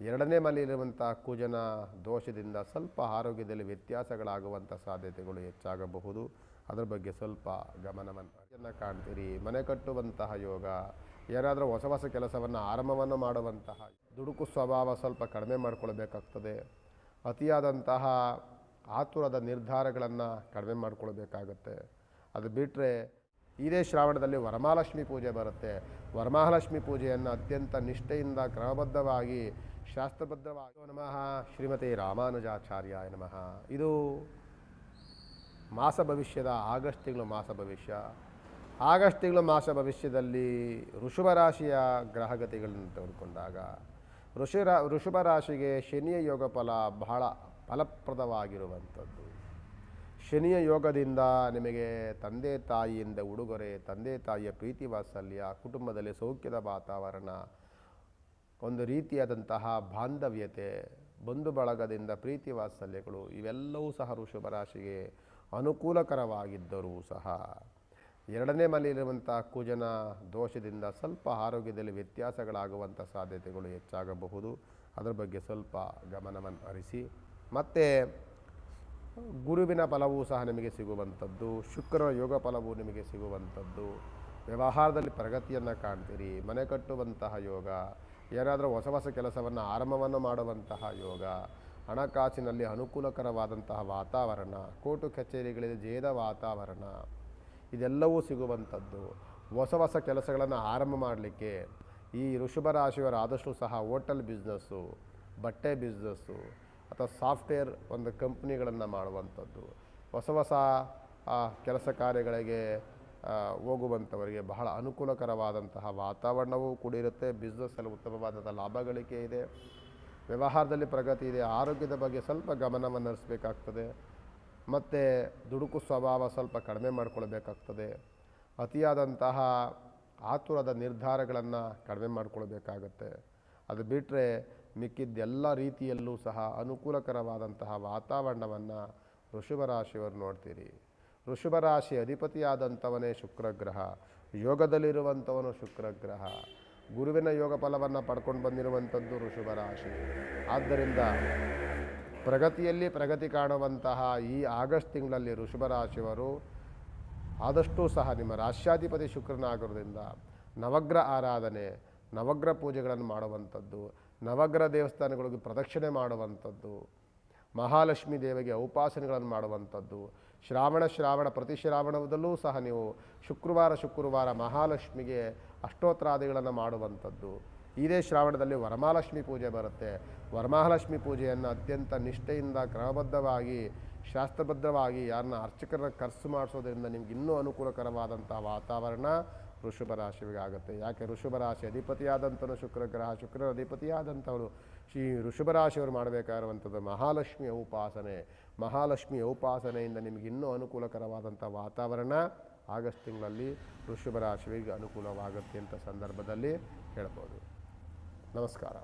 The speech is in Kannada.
ಎರಡನೇ ಮನೆಯಲ್ಲಿರುವಂಥ ಕುಜನ ದೋಷದಿಂದ ಸ್ವಲ್ಪ ಆರೋಗ್ಯದಲ್ಲಿ ವ್ಯತ್ಯಾಸಗಳಾಗುವಂಥ ಸಾಧ್ಯತೆಗಳು ಹೆಚ್ಚಾಗಬಹುದು. ಅದರ ಬಗ್ಗೆ ಸ್ವಲ್ಪ ಗಮನವನ್ನು ಕಾಣ್ತೀರಿ. ಮನೆ ಕಟ್ಟುವಂತಹ ಯೋಗ, ಯಾರಾದರೂ ಹೊಸ ಹೊಸ ಕೆಲಸವನ್ನು ಆರಂಭವನ್ನು ಮಾಡುವಂತಹ ದುಡುಕು ಸ್ವಭಾವ ಸ್ವಲ್ಪ ಕಡಿಮೆ ಮಾಡಿಕೊಳ್ಬೇಕಾಗ್ತದೆ. ಅತಿಯಾದಂತಹ ಆತುರದ ನಿರ್ಧಾರಗಳನ್ನು ಕಡಿಮೆ ಮಾಡಿಕೊಳ್ಬೇಕಾಗತ್ತೆ. ಅದು ಬಿಟ್ಟರೆ ಇದೇ ಶ್ರಾವಣದಲ್ಲಿ ವರಮಹಾಲಕ್ಷ್ಮಿ ಪೂಜೆ ಬರುತ್ತೆ. ವರಮಹಾಲಕ್ಷ್ಮಿ ಪೂಜೆಯನ್ನು ಅತ್ಯಂತ ನಿಷ್ಠೆಯಿಂದ ಕ್ರಮಬದ್ಧವಾಗಿ ಶಾಸ್ತ್ರಬದ್ಧವಾಗಿ ನಮಃ ಶ್ರೀಮತಿ ರಾಮಾನುಜಾಚಾರ್ಯಾಯ ನಮಃ. ಇದು ಮಾಸ ಭವಿಷ್ಯದ ಆಗಸ್ಟ್ ತಿಂಗಳು ಮಾಸ ಭವಿಷ್ಯ. ಆಗಸ್ಟ್ ತಿಂಗಳು ಮಾಸ ಭವಿಷ್ಯದಲ್ಲಿ ವೃಷಭ ರಾಶಿಯ ಗ್ರಹಗತಿಗಳನ್ನು ತೆಗೆದುಕೊಂಡಾಗ ವೃಷಭ ರಾಶಿಗೆ ಶನಿಯ ಯೋಗ ಫಲ ಬಹಳ ಫಲಪ್ರದವಾಗಿರುವಂಥದ್ದು. ಶನಿಯ ಯೋಗದಿಂದ ನಿಮಗೆ ತಂದೆ ತಾಯಿಯಿಂದ ಉಡುಗೊರೆ, ತಂದೆ ತಾಯಿಯ ಪ್ರೀತಿ ವಾತ್ಸಲ್ಯ, ಕುಟುಂಬದಲ್ಲಿ ಸೌಖ್ಯದ ವಾತಾವರಣ, ಒಂದು ರೀತಿಯಾದಂತಹ ಬಾಂಧವ್ಯತೆ, ಬಂಧು ಬಳಗದಿಂದ ಪ್ರೀತಿ ವಾತ್ಸಲ್ಯಗಳು ಇವೆಲ್ಲವೂ ಸಹ ವೃಷಭ ರಾಶಿಗೆ ಅನುಕೂಲಕರವಾಗಿದ್ದರೂ ಸಹ ಎರಡನೇ ಮನೆಯಲ್ಲಿರುವಂಥ ಕುಜನ ದೋಷದಿಂದ ಸ್ವಲ್ಪ ಆರೋಗ್ಯದಲ್ಲಿ ವ್ಯತ್ಯಾಸಗಳಾಗುವಂಥ ಸಾಧ್ಯತೆಗಳು ಹೆಚ್ಚಾಗಬಹುದು. ಅದರ ಬಗ್ಗೆ ಸ್ವಲ್ಪ ಗಮನವನ್ನು ಹರಿಸಿ. ಮತ್ತು ಗುರುವಿನ ಫಲವೂ ಸಹ ನಿಮಗೆ ಸಿಗುವಂಥದ್ದು, ಶುಕ್ರನ ಯೋಗ ಫಲವೂ ನಿಮಗೆ ಸಿಗುವಂಥದ್ದು. ವ್ಯವಹಾರದಲ್ಲಿ ಪ್ರಗತಿಯನ್ನು ಕಾಣ್ತೀರಿ. ಮನೆ ಕಟ್ಟುವಂತಹ ಯೋಗ, ಯಾರಾದರೂ ಹೊಸ ಹೊಸ ಕೆಲಸವನ್ನು ಆರಂಭವನ್ನು ಮಾಡುವಂತಹ ಯೋಗ, ಹಣಕಾಸಿನಲ್ಲಿ ಅನುಕೂಲಕರವಾದಂತಹ ವಾತಾವರಣ, ಕೋರ್ಟು ಕಚೇರಿಗಳಲ್ಲಿ ಜಯದ ವಾತಾವರಣ ಇದೆಲ್ಲವೂ ಸಿಗುವಂಥದ್ದು. ಹೊಸ ಹೊಸ ಕೆಲಸಗಳನ್ನು ಆರಂಭ ಮಾಡಲಿಕ್ಕೆ ಈ ವೃಷಭ ರಾಶಿಯವರು ಆದಷ್ಟು ಸಹ ಹೋಟೆಲ್ ಬಿಸ್ನೆಸ್ಸು, ಬಟ್ಟೆ ಬಿಸ್ನೆಸ್ಸು ಅಥವಾ ಸಾಫ್ಟ್ವೇರ್ ಒಂದು ಕಂಪ್ನಿಗಳನ್ನು ಮಾಡುವಂಥದ್ದು, ಹೊಸ ಹೊಸ ಕೆಲಸ ಕಾರ್ಯಗಳಿಗೆ ಹೋಗುವಂಥವರಿಗೆ ಬಹಳ ಅನುಕೂಲಕರವಾದಂತಹ ವಾತಾವರಣವೂ ಕೂಡಿರುತ್ತೆ. ಬಿಸ್ನೆಸ್ಸಲ್ಲಿ ಉತ್ತಮವಾದಂಥ ಲಾಭ ಗಳಿಕೆ ಇದೆ. ವ್ಯವಹಾರದಲ್ಲಿ ಪ್ರಗತಿ ಇದೆ. ಆರೋಗ್ಯದ ಬಗ್ಗೆ ಸ್ವಲ್ಪ ಗಮನವನ್ನು ಹರಿಸಬೇಕಾಗ್ತದೆ. ಮತ್ತು ದುಡುಕು ಸ್ವಭಾವ ಸ್ವಲ್ಪ ಕಡಿಮೆ ಮಾಡಿಕೊಳ್ಬೇಕಾಗ್ತದೆ. ಅತಿಯಾದಂತಹ ಆತುರದ ನಿರ್ಧಾರಗಳನ್ನು ಕಡಿಮೆ ಮಾಡಿಕೊಳ್ಬೇಕಾಗತ್ತೆ. ಅದು ಬಿಟ್ಟರೆ ಮಿಕ್ಕಿದ್ದೆಲ್ಲ ರೀತಿಯಲ್ಲೂ ಸಹ ಅನುಕೂಲಕರವಾದಂತಹ ವಾತಾವರಣವನ್ನು ವೃಷಭ ರಾಶಿಯವರು ನೋಡ್ತೀರಿ. ವೃಷಭ ರಾಶಿ ಅಧಿಪತಿಯಾದಂಥವನೇ ಶುಕ್ರಗ್ರಹ, ಯೋಗದಲ್ಲಿರುವಂಥವನು ಶುಕ್ರಗ್ರಹ, ಗುರುವಿನ ಯೋಗ ಫಲವನ್ನು ಪಡ್ಕೊಂಡು ಬಂದಿರುವಂಥದ್ದು ವೃಷಭ ರಾಶಿ. ಆದ್ದರಿಂದ ಪ್ರಗತಿಯಲ್ಲಿ ಪ್ರಗತಿ ಕಾಣುವಂತಹ ಈ ಆಗಸ್ಟ್ ತಿಂಗಳಲ್ಲಿ ವೃಷಭ ರಾಶಿಯವರು ಆದಷ್ಟು ಸಹ ನಿಮ್ಮ ರಾಶ್ಯಾಧಿಪತಿ ಶುಕ್ರನಾಗಿರೋದ್ರಿಂದ ನವಗ್ರಹ ಆರಾಧನೆ, ನವಗ್ರಹ ಪೂಜೆಗಳನ್ನು ಮಾಡುವಂಥದ್ದು, ನವಗ್ರಹ ದೇವಸ್ಥಾನಗಳಿಗೆ ಪ್ರದಕ್ಷಿಣೆ ಮಾಡುವಂಥದ್ದು, ಮಹಾಲಕ್ಷ್ಮೀ ದೇವಿಗೆ ಉಪಾಸನೆಗಳನ್ನು ಮಾಡುವಂಥದ್ದು, ಶ್ರಾವಣ ಪ್ರತಿ ಶ್ರಾವಣದಲ್ಲೂ ಸಹ ನೀವು ಶುಕ್ರವಾರ ಮಹಾಲಕ್ಷ್ಮಿಗೆ ಅಷ್ಟೋತ್ತರಾದಿಗಳನ್ನು ಮಾಡುವಂಥದ್ದು. ಇದೇ ಶ್ರಾವಣದಲ್ಲಿ ವರಮಹಾಲಕ್ಷ್ಮಿ ಪೂಜೆ ಬರುತ್ತೆ. ವರಮಹಾಲಕ್ಷ್ಮಿ ಪೂಜೆಯನ್ನು ಅತ್ಯಂತ ನಿಷ್ಠೆಯಿಂದ ಕ್ರಮಬದ್ಧವಾಗಿ ಶಾಸ್ತ್ರಬದ್ಧವಾಗಿ ಯಾರನ್ನ ಅರ್ಚಕರನ್ನ ಖರ್ಚು ಮಾಡಿಸೋದ್ರಿಂದ ನಿಮ್ಗೆ ಇನ್ನೂ ಅನುಕೂಲಕರವಾದಂಥ ವಾತಾವರಣ ವೃಷಭ ರಾಶಿಗೆ ಆಗುತ್ತೆ. ಯಾಕೆ ವೃಷಭ ರಾಶಿ ಅಧಿಪತಿಯಾದಂಥವನು ಶುಕ್ರಗ್ರಹ, ಶುಕ್ರನ ಅಧಿಪತಿಯಾದಂಥವನು ಶ್ರೀ ವೃಷಭ ರಾಶಿಯವರು ಮಾಡಬೇಕಾಗಿರುವಂಥದ್ದು ಮಹಾಲಕ್ಷ್ಮಿಯ ಉಪಾಸನೆಯಿಂದ ನಿಮಗೆ ಇನ್ನೂ ಅನುಕೂಲಕರವಾದಂಥ ವಾತಾವರಣ ಆಗಸ್ಟ್ ತಿಂಗಳಲ್ಲಿ ವೃಷಭ ರಾಶಿಗೆ ಅನುಕೂಲವಾಗುತ್ತೆ ಅಂತ ಸಂದರ್ಭದಲ್ಲಿ ಹೇಳ್ಬೋದು. ನಮಸ್ಕಾರ.